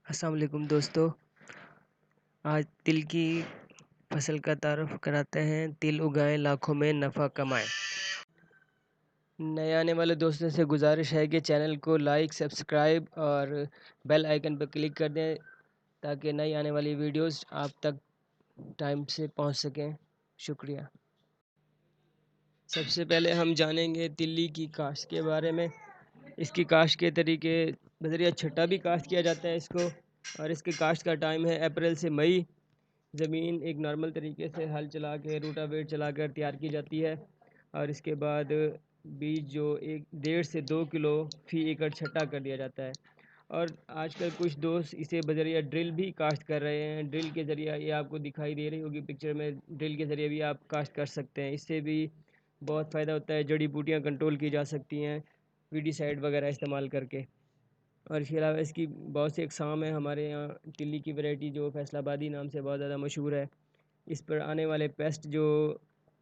अस्सलाम वालेकुम दोस्तों। आज तिल की फसल का तारुफ कराते हैं। तिल उगाएं, लाखों में नफ़ा कमाएं। नए आने वाले दोस्तों से गुजारिश है कि चैनल को लाइक, सब्सक्राइब और बेल आइकन पर क्लिक कर दें ताकि नई आने वाली वीडियोस आप तक टाइम से पहुंच सकें। शुक्रिया। सबसे पहले हम जानेंगे तिल्ली की काश्त के बारे में। इसकी काश्त के तरीके बजरिया छट्टा भी काश्त किया जाता है इसको, और इसके काश्त का टाइम है अप्रैल से मई। ज़मीन एक नॉर्मल तरीके से हल चला के रूटावेट चला कर तैयार की जाती है, और इसके बाद बीज जो 1.5 से 2 किलो फ़ी एकड़ छट्टा कर दिया जाता है। और आजकल कुछ दोस्त इसे बजरिया ड्रिल भी काश्त कर रहे हैं। ड्रिल के ज़रिए ये आपको दिखाई दे रही होगी पिक्चर में, ड्रिल के ज़रिए भी आप काश्त कर सकते हैं। इससे भी बहुत फ़ायदा होता है, जड़ी बूटियाँ कंट्रोल की जा सकती हैं वीडिसाइड वगैरह इस्तेमाल करके। और इसके अलावा इसकी बहुत सी अक़साम है। हमारे यहाँ तिल्ली की वैरायटी जो फैसलाबादी नाम से बहुत ज़्यादा मशहूर है। इस पर आने वाले पेस्ट जो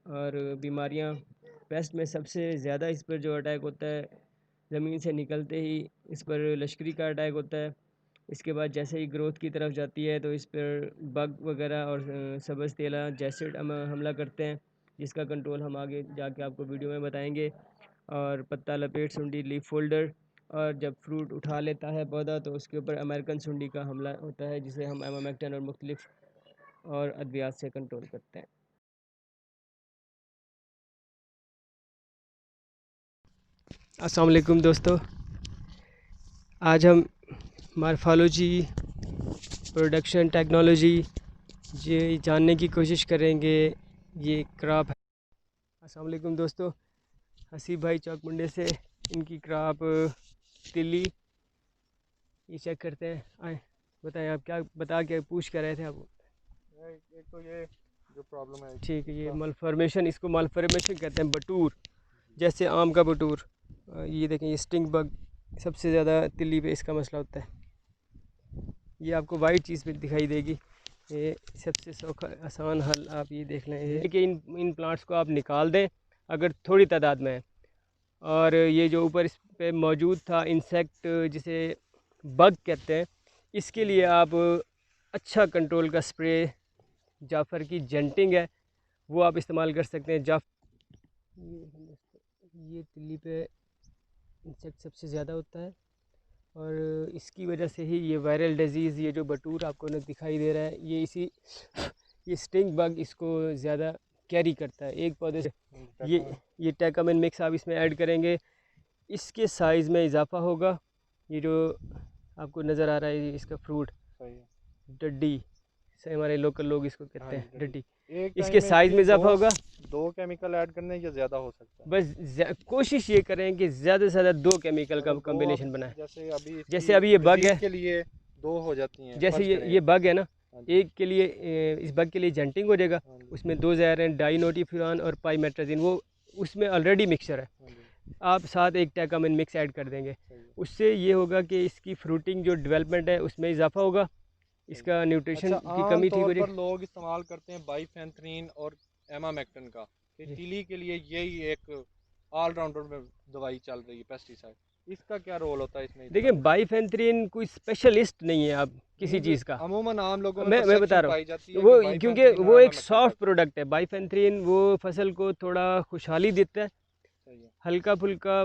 और बीमारियाँ, पेस्ट में सबसे ज़्यादा इस पर जो अटैक होता है, ज़मीन से निकलते ही इस पर लश्करी का अटैक होता है। इसके बाद जैसे ही ग्रोथ की तरफ जाती है तो इस पर बग वगैरह और सब्ज़ तेला जैसिड हमला करते हैं, जिसका कंट्रोल हम आगे जाके आपको वीडियो में बताएंगे। और पत्ता लपेट सुंडी, लीफ फोल्डर, और जब फ्रूट उठा लेता है पौधा तो उसके ऊपर अमेरिकन सुंडी का हमला होता है, जिसे हम एमामेक्टिन और मुख्तलिफ और अद्वियात से कंट्रोल करते हैं। अस्सलाम वालेकुम दोस्तों। आज हम मार्फोलॉजी, प्रोडक्शन टेक्नोलॉजी ये जानने की कोशिश करेंगे। ये क्रॉप है। अस्सलाम वालेकुम दोस्तों। हसीब भाई चौक मुंडे से इनकी क्रॉप तिल्ली ये चेक करते हैं। आए बताएं, आप क्या बता के पूछ कर रहे थे आप? एक तो ये जो प्रॉब्लम है, ठीक है, ये मालफॉर्मेशन, इसको मालफॉर्मेशन कहते हैं, बटूर जैसे आम का बटूर। ये देखें, ये स्टिंग बग सबसे ज़्यादा तिल्ली पे इसका मसला होता है। ये आपको वाइट चीज़ पे दिखाई देगी। ये सबसे सौखा आसान हल आप ये देख लें, ये कि इन प्लांट्स को आप निकाल दें अगर थोड़ी तादाद में है। और ये जो ऊपर इस पे मौजूद था इंसेक्ट जिसे बग कहते हैं, इसके लिए आप अच्छा कंट्रोल का स्प्रे जाफ़र की जेंटिंग है वो आप इस्तेमाल कर सकते हैं। ये तिल्ली पे इंसेक्ट सबसे ज़्यादा होता है, और इसकी वजह से ही ये वायरल डिजीज़, ये जो बटूर आपको न दिखाई दे रहा है, ये स्टिंग बग इसको ज़्यादा कैरी करता है एक पौधे से। ये टेकामिन मिक्स आप इसमें ऐड करेंगे, इसके साइज़ में इजाफा होगा। ये जो आपको नज़र आ रहा है इसका फ्रूट डड्डी से हमारे लोकल लोग इसको कहते हैं, डड्डी। इसके साइज़ में इजाफा होगा। 2 केमिकल ऐड करने या ज़्यादा हो सकता है? बस कोशिश ये करें कि ज़्यादा से ज़्यादा 2 केमिकल का कॉम्बिनेशन बनाएं। जैसे अभी ये बग है के लिए 2 हो जाती हैं, जैसे ये बग है ना, हाँ जी। एक के लिए इस बग के लिए जेंटिंग हो जाएगा, हाँ जी। उसमें 2 ज़हर हैं, डाइनोटिफ्यूरान और पाइमेट्राजिन, वो उसमें ऑलरेडी मिक्सचर है। हाँ जी। आप साथ एक टेकामिन मिक्स ऐड कर देंगे, उससे ये होगा कि इसकी फ्रूटिंग जो डेवलपमेंट है उसमें इजाफा होगा, इसका न्यूट्रिशन की कमी ठीक हो पर जाएगी। लोग इस्तेमाल करते हैं बाइफेंथ्रीन और एमामेक्टिन का, तिली के लिए यही एक ऑलराउंडर में दवाई चल रही है, पेस्टिसाइड। इसका क्या रोल होता है इसमें? देखिए, बाइफेंथ्रीन कोई स्पेशलिस्ट नहीं है आप किसी चीज़ का। अमूमन आम लोगों में मैं बता परसेप्शन रहा पाई जाती हूँ है वो, कि क्योंकि बाइफेंथ्रीन और वो एक एमामेक्टिन सॉफ्ट करते हैं। प्रोडक्ट है। बाइफेंथ्रीन वो फसल को थोड़ा खुशहाली देता है, सही है। हल्का फुल्का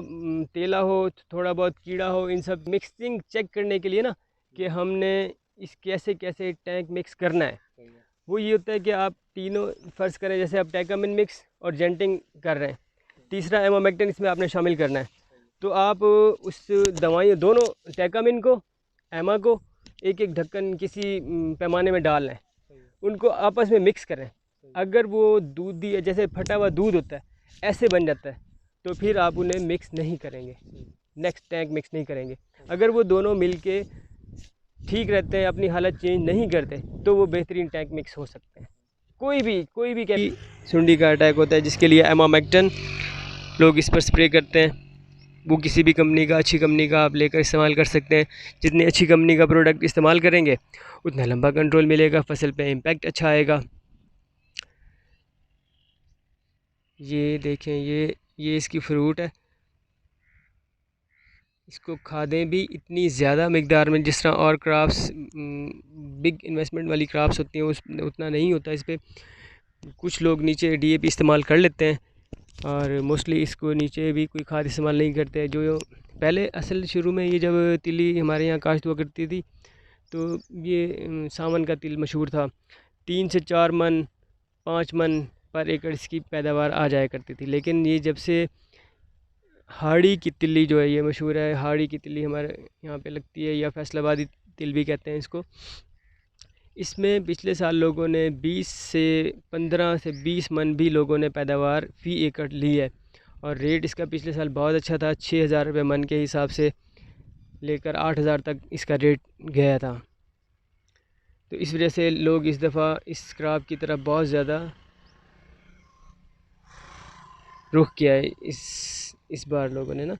तेला हो, थोड़ा बहुत कीड़ा हो, इन सब मिक्सिंग चेक करने के लिए ना, कि हमने इस कैसे कैसे टैंक मिक्स करना है। सही है। वो ये होता है कि आप तीनों फ़र्ज़ करें, जैसे आप टेकामिन मिक्स और जेंटिंग कर रहे हैं, तीसरा एमामेक्टिन इसमें आपने शामिल करना है, तो आप उस दवाइयों दोनों टेकामिन को, एमा को एक एक ढक्कन किसी पैमाने में डाल लें, उनको आपस में मिक्स करें। अगर वो दूध जैसे फटा हुआ दूध होता है ऐसे बन जाता है, तो फिर आप उन्हें मिक्स नहीं करेंगे, नेक्स्ट टैंक मिक्स नहीं करेंगे। अगर वो दोनों मिलके ठीक रहते हैं, अपनी हालत चेंज नहीं करते, तो वो बेहतरीन टैंक मिक्स हो सकते हैं। कोई भी सुंडी का अटैक होता है जिसके लिए एमामेक्टिन लोग इस पर स्प्रे करते हैं, वो किसी भी कंपनी का, अच्छी कंपनी का आप लेकर इस्तेमाल कर सकते हैं। जितनी अच्छी कंपनी का प्रोडक्ट इस्तेमाल करेंगे उतना लंबा कंट्रोल मिलेगा, फसल पे इम्पैक्ट अच्छा आएगा। ये देखें, ये इसकी फ्रूट है, इसको खादें भी इतनी ज़्यादा मिकदार में, जिस तरह और क्रॉप्स बिग इन्वेस्टमेंट वाली क्रॉप्स होती हैं उस उतना नहीं होता इस पर। कुछ लोग नीचे DAP इस्तेमाल कर लेते हैं और मोस्टली इसको नीचे भी कोई खाद इस्तेमाल नहीं करते। जो पहले असल शुरू में ये जब तिली हमारे यहाँ काश्त हुआ करती थी तो ये सावन का तिल मशहूर था। 3 से 4 मन 5 मन पर एकड़ इसकी पैदावार आ जाया करती थी। लेकिन ये जब से हाड़ी की तिल्ली जो है ये मशहूर है, हाड़ी की तिल्ली हमारे यहाँ पे लगती है, या फैसलाबादी तिल भी कहते हैं इसको। इसमें पिछले साल लोगों ने 15 से 20 मन भी लोगों ने पैदावार फ़ी एकड़ ली है और रेट इसका पिछले साल बहुत अच्छा था। 6,000 रुपये मन के हिसाब से लेकर 8,000 तक इसका रेट गया था। तो इस वजह से लोग इस दफ़ा इस क्रॉप की तरफ बहुत ज़्यादा रुख किया है इस बार लोगों ने ना।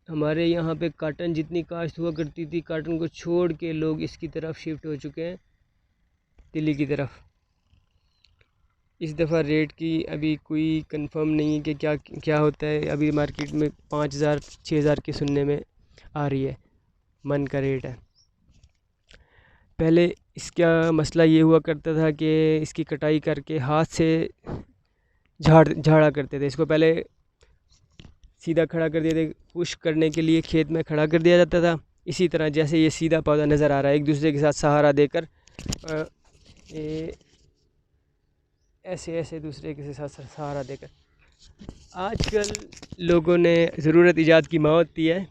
हमारे यहाँ पे काटन जितनी काश्त हुआ करती थी, काटन को छोड़ के लोग इसकी तरफ शिफ्ट हो चुके हैं, तिली की तरफ। इस दफ़ा रेट की अभी कोई कंफर्म नहीं है कि क्या क्या होता है। अभी मार्केट में 5,000 6,000 की सुनने में आ रही है, मन का रेट है। पहले इसका मसला ये हुआ करता था कि इसकी कटाई करके हाथ से झाड़ा करते थे। इसको पहले सीधा खड़ा कर दिया, पुश करने के लिए खेत में खड़ा कर दिया जाता था। इसी तरह जैसे ये सीधा पौधा नज़र आ रहा है, एक दूसरे के साथ सहारा देकर ऐसे दूसरे के साथ सहारा देकर। आजकल लोगों ने ज़रूरत ईजाद की मौत दी है।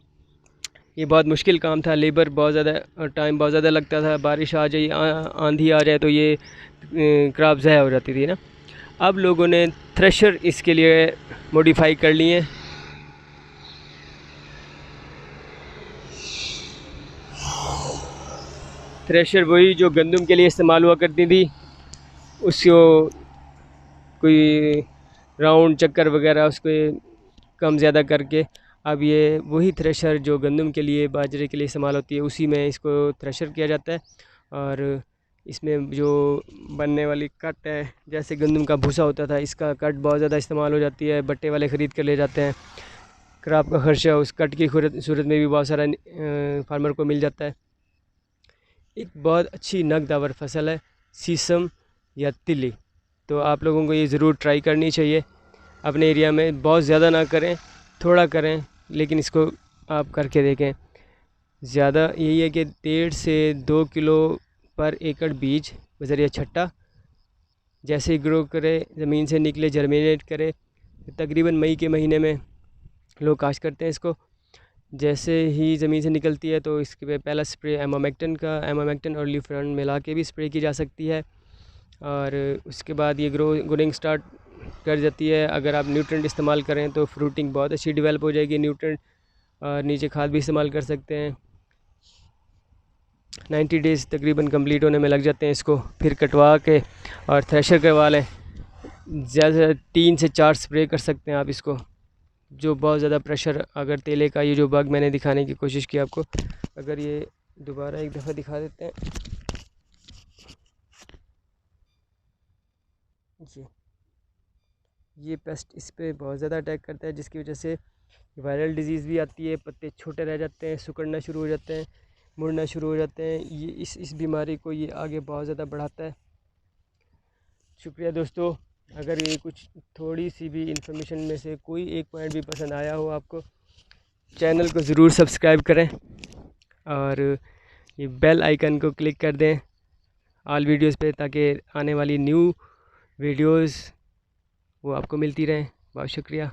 ये बहुत मुश्किल काम था, लेबर बहुत ज़्यादा और टाइम बहुत ज़्यादा लगता था। बारिश आ जाए, आंधी आ जाए तो ये क्रॉप ज़ाया हो जाती थी ना। अब लोगों ने थ्रेशर इसके लिए मॉडिफाई कर लिए हैं। थ्रेशर वही जो गंदम के लिए इस्तेमाल हुआ करती थी, उसको कोई राउंड चक्कर वगैरह उसको कम ज़्यादा करके अब ये वही थ्रेशर जो गंदम के लिए बाजरे के लिए इस्तेमाल होती है, उसी में इसको थ्रेशर किया जाता है। और इसमें जो बनने वाली कट है, जैसे गंदम का भूसा होता था, इसका कट बहुत ज़्यादा इस्तेमाल हो जाती है। बट्टे वाले ख़रीद कर ले जाते हैं। क्रॉप का खर्चा उस कट की सूरत में भी बहुत सारा फार्मर को मिल जाता है। एक बहुत अच्छी नगदावर फसल है सीसम या तिली। तो आप लोगों को ये ज़रूर ट्राई करनी चाहिए अपने एरिया में। बहुत ज़्यादा ना करें, थोड़ा करें, लेकिन इसको आप करके देखें। ज़्यादा यही है कि 1.5 से 2 किलो पर एकड़ बीज बज़रिया छट्टा जैसे ही ग्रो करे, ज़मीन से निकले, जर्मिनेट करे, तकरीबन मई के महीने में लोग काश्त करते हैं इसको। जैसे ही ज़मीन से निकलती है तो इसके पे पहला स्प्रे एमामेक्टन और लीफ्रॉन मिला के भी स्प्रे की जा सकती है। और उसके बाद ये ग्रोइंग स्टार्ट कर जाती है। अगर आप न्यूट्रेंट इस्तेमाल करें तो फ्रूटिंग बहुत अच्छी डेवलप हो जाएगी। न्यूट्रेंट और नीचे खाद भी इस्तेमाल कर सकते हैं। 90 डेज़ तकरीबन कंप्लीट होने में लग जाते हैं इसको। फिर कटवा के और थ्रेशर करवा लें। ज़्यादा 3 से 4 स्प्रे कर सकते हैं आप इसको। जो बहुत ज़्यादा प्रेशर, अगर तेले का ये जो बग मैंने दिखाने की कोशिश की आपको, अगर ये दोबारा एक दफ़ा दिखा देते हैं जी, ये पेस्ट इस पे बहुत ज़्यादा अटैक करता है, जिसकी वजह से वायरल डिजीज़ भी आती है। पत्ते छोटे रह जाते हैं, सिकुड़ना शुरू हो जाते हैं, मुड़ना शुरू हो जाते हैं। ये इस बीमारी को ये आगे बहुत ज़्यादा बढ़ाता है। शुक्रिया दोस्तों। अगर ये कुछ थोड़ी सी भी इंफॉर्मेशन में से कोई एक पॉइंट भी पसंद आया हो आपको, चैनल को ज़रूर सब्सक्राइब करें और ये बेल आइकन को क्लिक कर दें ऑल वीडियोस पे, ताकि आने वाली न्यू वीडियोस वो आपको मिलती रहें। बहुत शुक्रिया।